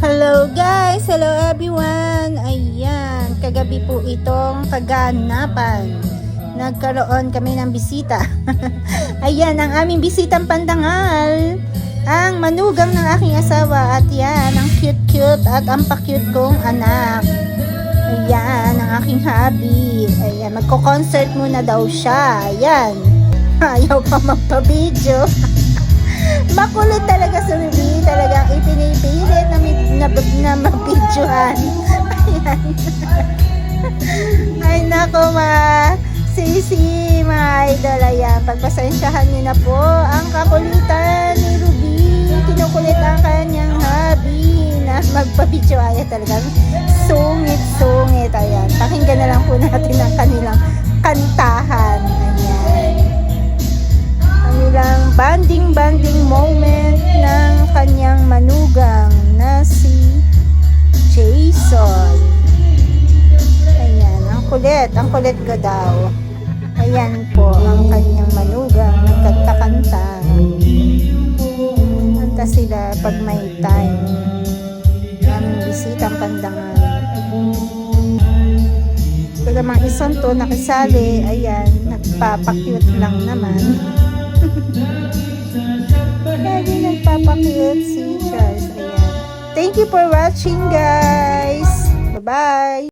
Hello guys! Hello everyone! Ayan, kagabi po itong kaganapan. Nagkaroon kami ng bisita. Ayan, ang aming bisitang pandangal. Ang manugang ng aking asawa. At yan, ang cute-cute at ang pa-cute kong anak. Ayan, ang aking hubby. Ayan, magko-concert muna daw siya. Ayan. Ayaw pa magpa-video. Makulit talaga si Ruby. Talagang ipinipilit na mabidyohan. Ayan. Ay nako sisi mga idol. Ayan, pagpasensyahan niyo na po ang kakulitan ni Ruby. Kinukulit ang kanyang hubby na magpabidyo. Ayan, talagang sungit. Ayan, pakinggan na lang po natin ang kanilang kantahan. Ayan, kanilang banding moment ng kanyang manugang na si Jason. Ayan, ang kulit ko daw. Ayan po ang kanyang manugang nagkanta-kanta. Kanta sila pag may time. Ang bisitang pandangal. Kaya mga isang to nakisali, ayan, nagpapakyut lang naman. Lagi nagpapakyut si Charles. Ayan. Thank you for watching guys. Bye-bye.